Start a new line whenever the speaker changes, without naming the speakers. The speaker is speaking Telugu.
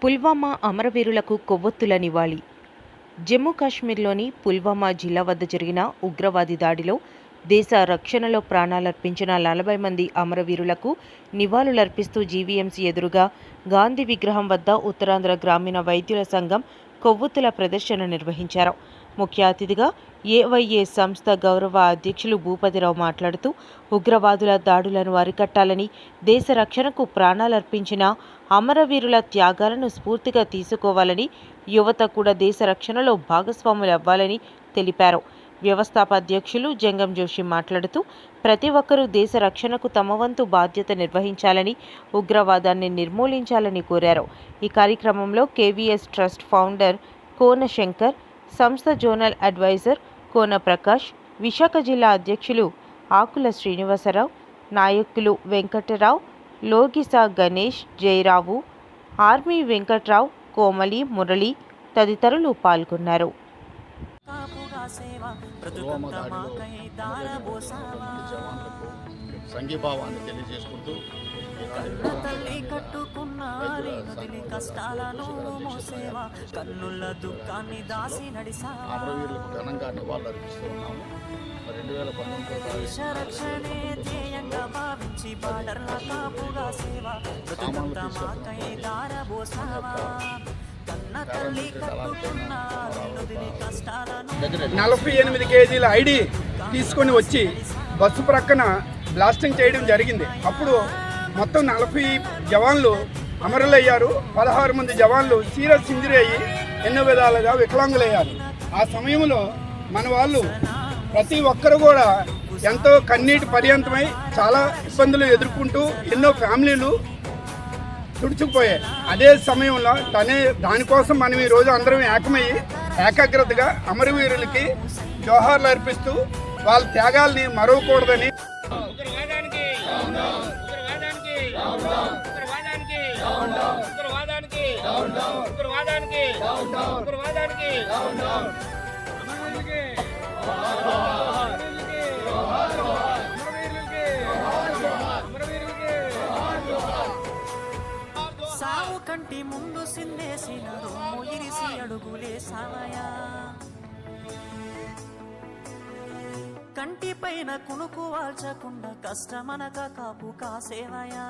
పుల్వామా అమరవీరులకు కొవ్వొత్తుల నివాళి. జమ్మూ కాశ్మీర్లోని పుల్వామా జిల్లా వద్ద జరిగిన ఉగ్రవాది దాడిలో దేశ రక్షణలో ప్రాణాలర్పించిన 40 మంది అమరవీరులకు నివాళులర్పిస్తూ జీవీఎంసీ ఎదురుగా గాంధీ విగ్రహం వద్ద ఉత్తరాంధ్ర గ్రామీణ వైద్యుల సంఘం కొవ్వొత్తుల ప్రదర్శన నిర్వహించారు. ముఖ్య అతిథిగా ఏవైఏ సంస్థ గౌరవ అధ్యక్షులు భూపతిరావు మాట్లాడుతూ, ఉగ్రవాదుల దాడులను అరికట్టాలని, దేశ రక్షణకు ప్రాణాలర్పించిన అమరవీరుల త్యాగాలను స్ఫూర్తిగా తీసుకోవాలని, యువత కూడా దేశ రక్షణలో భాగస్వాములవ్వాలని తెలిపారు. వ్యవస్థాపాధ్యక్షులు జంగం జోషి మాట్లాడుతూ, ప్రతి ఒక్కరూ దేశ రక్షణకు తమ వంతు బాధ్యత నిర్వహించాలని, ఉగ్రవాదాన్ని నిర్మూలించాలని కోరారు. ఈ కార్యక్రమంలో కేవీఎస్ ట్రస్ట్ ఫౌండర్ కోన శంకర్, సంస్థ జోనల్ అడ్వైజర్ కోన ప్రకాష్, విశాఖ జిల్లా అధ్యక్షులు ఆకుల శ్రీనివాసరావు, నాయకులు వెంకటరావు, లోగిసా గణేష్, జయరావు, ఆర్మీ వెంకట్రావు, కోమలి, మురళి తదితరులు పాల్గొన్నారు.
సంఘీభావాన్ని తెలియజేసుకుంటూ
తల్లి కట్టుకున్న కష్టాలను మోసేవా, కన్నుల దుఃఖాన్ని దాసి నడిసావా,
అమరవీరులకు ఘనంగా నివాళులర్పిస్తూ ఉన్నాము. 2019
రక్షణే ధ్యేయంగా భావించి బార్డర్ల కాపుగా సేవ, బ్రతుకంతా మాకై దారబోసావా, కన్న తల్లి కట్టుకున్న కష్టాలను
48 కేజీల ఐడి తీసుకొని వచ్చి బస్సు ప్రక్కన బ్లాస్టింగ్ చేయడం జరిగింది. అప్పుడు మొత్తం 40 జవాన్లు అమరులయ్యారు. 16 మంది జవాన్లు సీరియస్ ఇంజరీ అయ్యి ఎన్నో విధాలుగా వికలాంగులయ్యారు. ఆ సమయంలో మన వాళ్ళు ప్రతి ఒక్కరు కూడా ఎంతో కన్నీటి పర్యంతమై చాలా ఇబ్బందులు ఎదుర్కొంటూ ఎన్నో ఫ్యామిలీలు తుడుచుకుపోయాయి. అదే సమయంలో దానికోసం మనం ఈరోజు అందరం ఏకాగ్రతగా అమరవీరులకి జోహార్లు అర్పిస్తూ వాళ్ళ త్యాగాల్ని మరవకూడదని
సావు కంటి ముందు సిందేసిన రొమ్ము ఇరిసి అడుగులే సావయా, కంటి పైన కునుకు వాల్చకుండా కష్టమనక కాపు కాసేవయా.